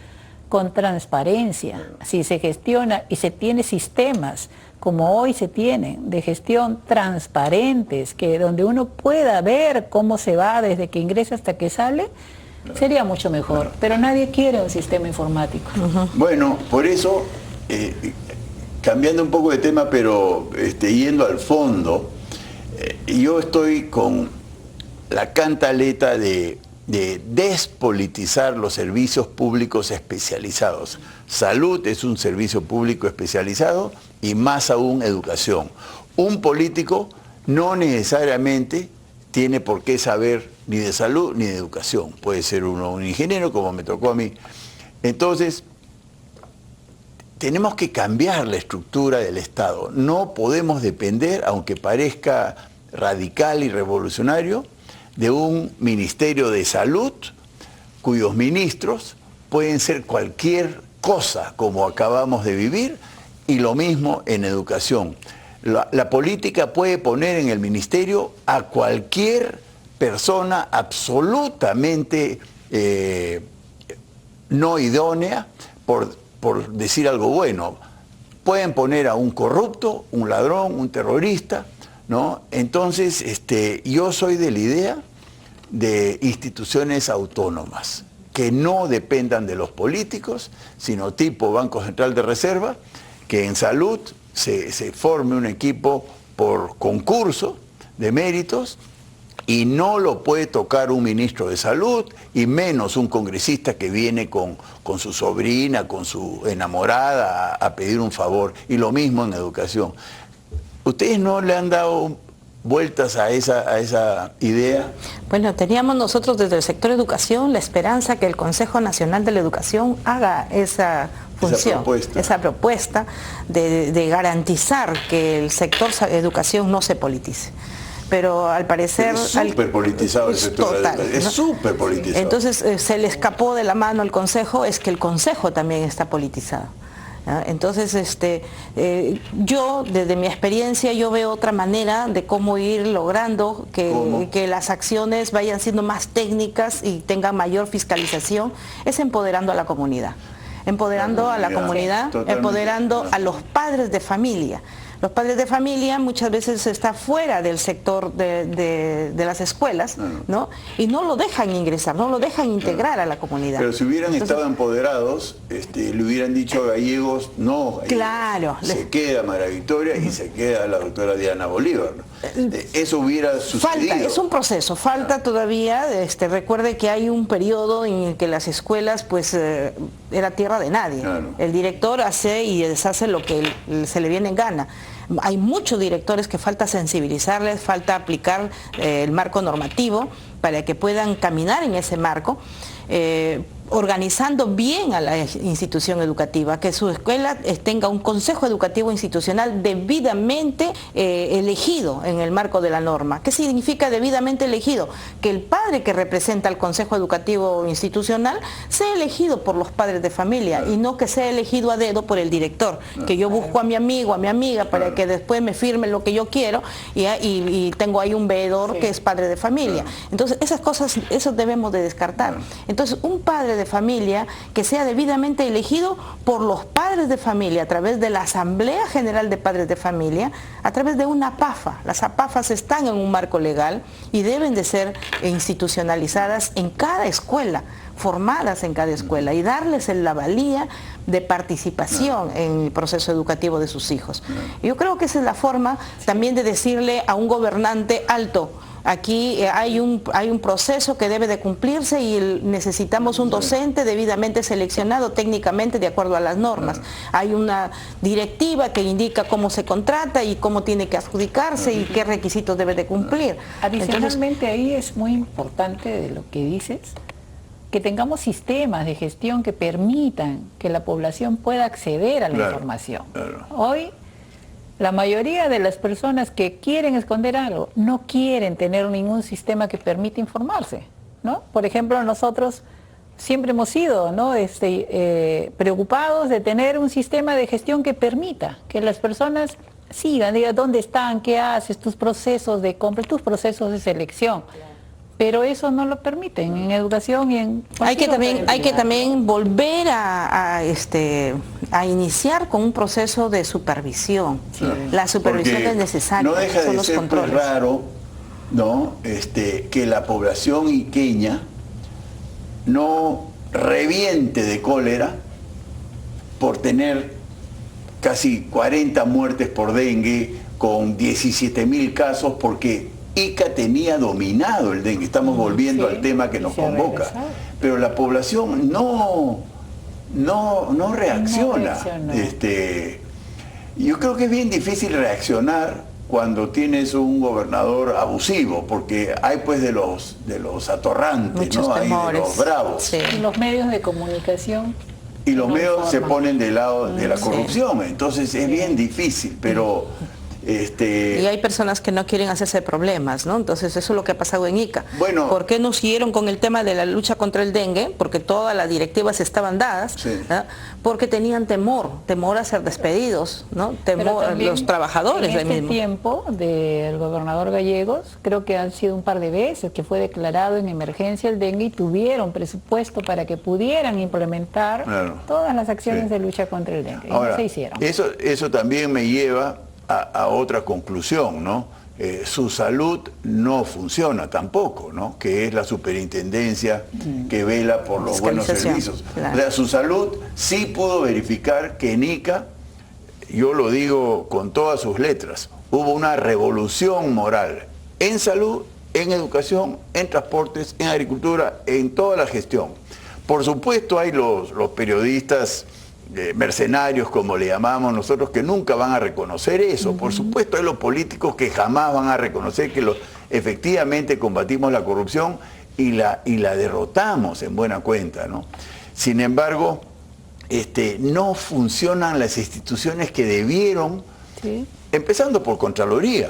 con transparencia, si se gestiona y se tiene sistemas como hoy se tienen, de gestión transparentes, que donde uno pueda ver cómo se va desde que ingresa hasta que sale, sería mucho mejor. Pero nadie quiere un sistema informático. Bueno, por eso, cambiando un poco de tema, pero yendo al fondo, yo estoy con la cantaleta de despolitizar los servicios públicos especializados. Salud es un servicio público especializado y más aún educación. Un político no necesariamente tiene por qué saber ni de salud ni de educación. Puede ser uno un ingeniero, como me tocó a mí. Entonces, tenemos que cambiar la estructura del Estado. No podemos depender, aunque parezca radical y revolucionario, de un Ministerio de Salud cuyos ministros pueden ser cualquier cosa, como acabamos de vivir, y lo mismo en educación. La política puede poner en el ministerio a cualquier persona absolutamente no idónea, por decir algo bueno. Pueden poner a un corrupto, un ladrón, un terrorista, ¿no? Entonces, yo soy de la idea de instituciones autónomas, que no dependan de los políticos, sino tipo Banco Central de Reserva, que en salud se forme un equipo por concurso de méritos y no lo puede tocar un ministro de salud y menos un congresista que viene con su sobrina, con su enamorada a pedir un favor, y lo mismo en educación. ¿Ustedes no le han dado vueltas a esa idea? Bueno, teníamos nosotros desde el sector educación la esperanza que el Consejo Nacional de la Educación haga esa función, esa propuesta de garantizar que el sector educación no se politice. Pero al parecer... Es súper politizado el sector total, educativo, es súper politizado. Entonces se le escapó de la mano al Consejo, es que el Consejo también está politizado. Entonces, yo, desde mi experiencia, yo veo otra manera de cómo ir logrando que las acciones vayan siendo más técnicas y tengan mayor fiscalización, es empoderando a la comunidad. Empoderando a la comunidad, empoderando a los padres de familia. Los padres de familia muchas veces están fuera del sector de las escuelas, ¿no? Y no lo dejan ingresar, no lo dejan integrar a la comunidad. Pero si hubieran estado empoderados, le hubieran dicho a Gallegos, no, Gallegos, claro, se queda Mara Victoria y se queda la doctora Diana Bolívar, ¿no? Eso hubiera sucedido. Falta, es un proceso, falta todavía, recuerde que hay un periodo en el que las escuelas pues era tierra de nadie. Claro. El director hace y deshace lo que se le viene en gana. Hay muchos directores que falta sensibilizarles, falta aplicar el marco normativo para que puedan caminar en ese marco, organizando bien a la institución educativa, que su escuela tenga un consejo educativo institucional debidamente elegido en el marco de la norma. ¿Qué significa debidamente elegido? Que el padre que representa al consejo educativo institucional sea elegido por los padres de familia y no que sea elegido a dedo por el director, que yo busco a mi amigo, a mi amiga para que después me firme lo que yo quiero y tengo ahí un veedor que es padre de familia. Entonces esas cosas, eso debemos de descartar. Entonces un padre de familia que sea debidamente elegido por los padres de familia a través de la Asamblea General de Padres de Familia, a través de una APAFA. Las APAFAs están en un marco legal y deben de ser institucionalizadas en cada escuela, formadas en cada escuela y darles la valía de participación en el proceso educativo de sus hijos. Yo creo que esa es la forma también de decirle a un gobernante alto: aquí hay un proceso que debe de cumplirse y necesitamos un docente debidamente seleccionado técnicamente de acuerdo a las normas. Hay una directiva que indica cómo se contrata y cómo tiene que adjudicarse y qué requisitos debe de cumplir. Adicionalmente, ahí es muy importante de lo que dices, que tengamos sistemas de gestión que permitan que la población pueda acceder a la información. Hoy, la mayoría de las personas que quieren esconder algo no quieren tener ningún sistema que permita informarse, ¿no? Por ejemplo, nosotros siempre hemos sido, ¿no? Preocupados de tener un sistema de gestión que permita que las personas sigan, digan dónde están, qué haces, tus procesos de compra, tus procesos de selección. pero eso no lo permiten en educación y en Hay que cualquier también volver a iniciar con un proceso de supervisión. Sí. La supervisión Porque es necesaria. no deja son de los ser pues, controles. raro, ¿no? Que la población iqueña no reviente de cólera por tener casi 40 muertes por dengue con 17.000 casos, porque Ica tenía dominado el dengue. Estamos volviendo Sí, al tema que nos se ha convoca. regresado. Pero la población no reacciona. No reaccionó. Yo creo que es bien difícil reaccionar cuando tienes un gobernador abusivo, porque hay pues de los atorrantes, Muchos ¿no? Hay de temores. los bravos. Sí. Y los medios de comunicación. Y los no medios se informan. ponen del lado de la Sí. corrupción. Entonces es bien difícil, pero Y hay personas que no quieren hacerse problemas, ¿no? Entonces eso es lo que ha pasado en Ica. Bueno. ¿Por qué no siguieron con el tema de la lucha contra el dengue? Porque todas las directivas estaban dadas, Sí. ¿no? Porque tenían temor a ser despedidos, ¿no? Pero Temor también los trabajadores en del este mismo. tiempo del gobernador Gallegos, creo que han sido un par de veces que fue declarado en emergencia el dengue y tuvieron presupuesto para que pudieran implementar Claro. todas las acciones Sí. de lucha contra el dengue. Y ahora, no se hicieron. eso también me lleva a otra conclusión, ¿no? Su salud no funciona tampoco, ¿no? Que es la superintendencia que vela por los buenos Fiscalización, servicios. claro. O sea, su salud sí pudo verificar que en Ica, yo lo digo con todas sus letras, hubo una revolución moral en salud, en educación, en transportes, en agricultura, en toda la gestión. Por supuesto hay los periodistas mercenarios, como le llamamos nosotros, que nunca van a reconocer eso. Por supuesto hay los políticos que jamás van a reconocer que efectivamente combatimos la corrupción y la derrotamos en buena cuenta, ¿no? Sin embargo, no funcionan las instituciones que debieron, Sí. empezando por Contraloría,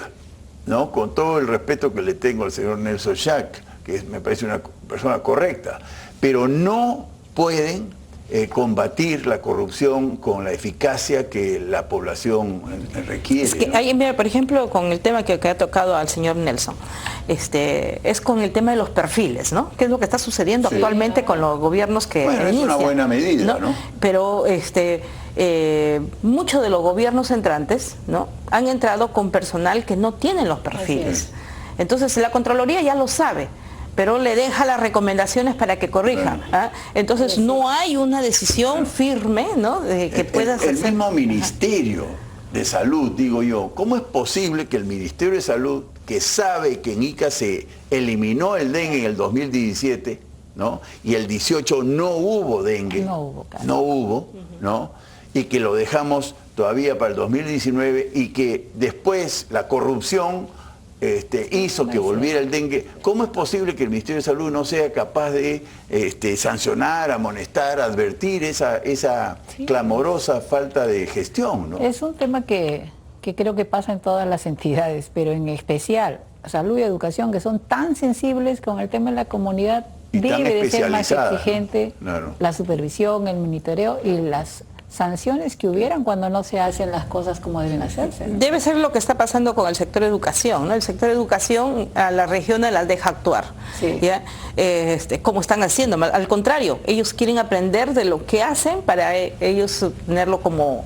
¿no? Con todo el respeto que le tengo al señor Nelson Schack, que me parece una persona correcta, pero no pueden combatir la corrupción con la eficacia que la población requiere. Es que ¿no? ahí, mira, por ejemplo, con el tema que ha tocado al señor Nelson, es con el tema de los perfiles, ¿no? ¿Qué es lo que está sucediendo Sí. actualmente con los gobiernos que Bueno, es una inician, buena medida, ¿no? Pero muchos de los gobiernos entrantes, ¿no? Han entrado con personal que no tienen los perfiles. Así Entonces la Contraloría ya lo sabe, pero le deja las recomendaciones para que corrija. Bueno. ¿Ah? Entonces no hay una decisión firme, ¿no? De que pueda el hacerse. mismo Ministerio de Salud, digo yo, ¿cómo es posible que el Ministerio de Salud, que sabe que en Ica se eliminó el dengue en el 2017, ¿no? Y el 18 no hubo dengue, No hubo, claro. no hubo, ¿no? Y que lo dejamos todavía para el 2019 y que después la corrupción hizo que volviera el dengue? ¿Cómo es posible que el Ministerio de Salud no sea capaz de sancionar, amonestar, advertir esa Sí. clamorosa falta de gestión, ¿no? Es un tema que creo que pasa en todas las entidades, pero en especial salud y educación, que son tan sensibles con el tema de la comunidad, Y tan debe de ser más especializada, ¿no? exigente Claro. la supervisión, el monitoreo y las sanciones que hubieran cuando no se hacen las cosas como deben hacerse. Debe ser lo que está pasando con el sector educación, ¿no? El sector educación a las regiones las deja actuar, Sí. ¿ya? Como están haciendo. Al contrario, ellos quieren aprender de lo que hacen para ellos tenerlo como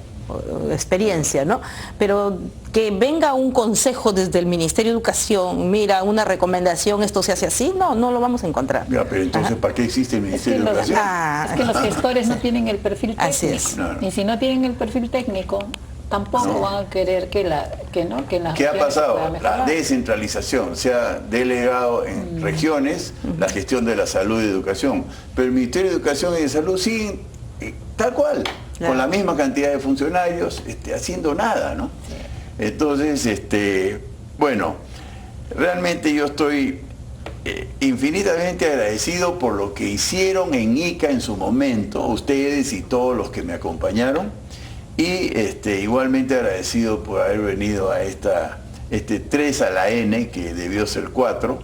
experiencia, ¿no? Pero que venga un consejo desde el Ministerio de Educación, mira, una recomendación, esto se hace así, no lo vamos a encontrar. Ya, pero entonces, Ajá. ¿para qué existe el Ministerio de Educación? Ah, Es que los gestores no tienen el perfil técnico. Así es. Claro. Y si no tienen el perfil técnico, tampoco No. van a querer que las ¿Qué ha regiones se pasado? puedan La mejorar. descentralización. Se ha delegado en regiones la gestión de la salud y educación. Pero el Ministerio de Educación y de Salud siguen tal cual, Claro. con la misma cantidad de funcionarios, haciendo nada, ¿no? Entonces, bueno, realmente yo estoy infinitamente agradecido por lo que hicieron en Ica en su momento, ustedes y todos los que me acompañaron, y igualmente agradecido por haber venido a este 3 a la N, que debió ser 4,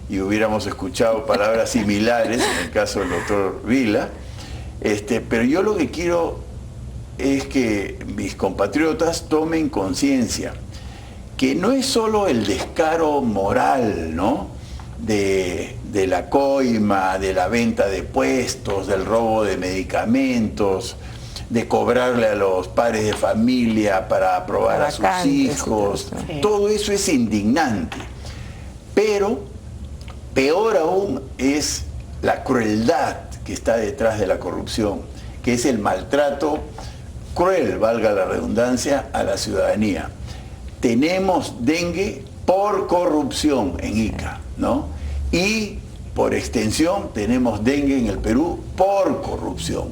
y hubiéramos escuchado palabras similares en el caso del doctor Vila, pero yo lo que quiero es que mis compatriotas tomen conciencia que no es solo el descaro moral, ¿no?, de de la coima, de la venta de puestos, del robo de medicamentos, de cobrarle a los padres de familia para aprobar a sus hijos. Sí. Todo eso es indignante. Pero peor aún es la crueldad que está detrás de la corrupción, que es el maltrato cruel, valga la redundancia, a la ciudadanía. Tenemos dengue por corrupción en Ica, ¿no? Y por extensión tenemos dengue en el Perú por corrupción.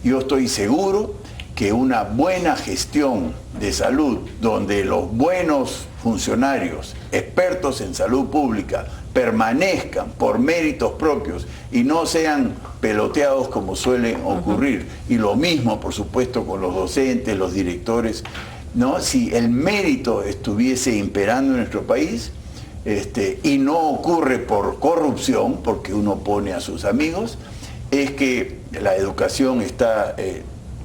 Yo estoy seguro que una buena gestión de salud, donde los buenos funcionarios, expertos en salud pública, permanezcan por méritos propios y no sean peloteados como suele ocurrir. Y lo mismo, por supuesto, con los docentes, los directores, ¿no? Si el mérito estuviese imperando en nuestro país, y no ocurre por corrupción, porque uno pone a sus amigos, es que la educación está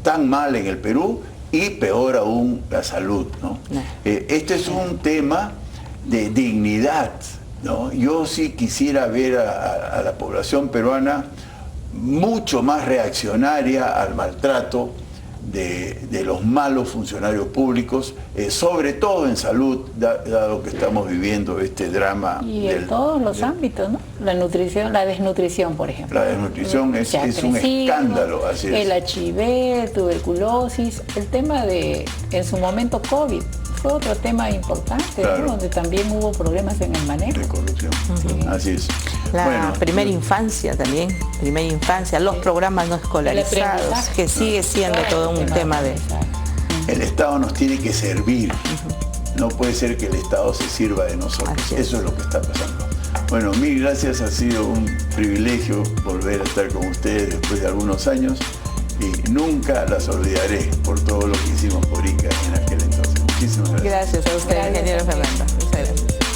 tan mal en el Perú y peor aún la salud, ¿no? Este es un tema de dignidad, ¿no? Yo sí quisiera ver a la población peruana mucho más reaccionaria al maltrato de los malos funcionarios públicos, sobre todo en salud, dado que estamos viviendo este drama. Y en todos los ámbitos, ¿no? La nutrición, la desnutrición, por ejemplo. La desnutrición es un escándalo. Así es. El HIV, tuberculosis, el tema de, en su momento, COVID. Fue otro tema importante, Claro. ¿no? Donde también hubo problemas en el manejo. De corrupción. Sí. Así es. La primera infancia también, primera infancia, los programas no escolarizados, aprendizaje. que sigue siendo todo un tema de... El Estado nos tiene que servir. No puede ser que el Estado se sirva de nosotros. Así es. Eso es lo que está pasando. Bueno, mil gracias. Ha sido un privilegio volver a estar con ustedes después de algunos años y nunca las olvidaré por todo lo que hicimos por Ica en aquel entonces. Muchísimas gracias. Gracias a usted, ingeniero Fernando. Muchas gracias.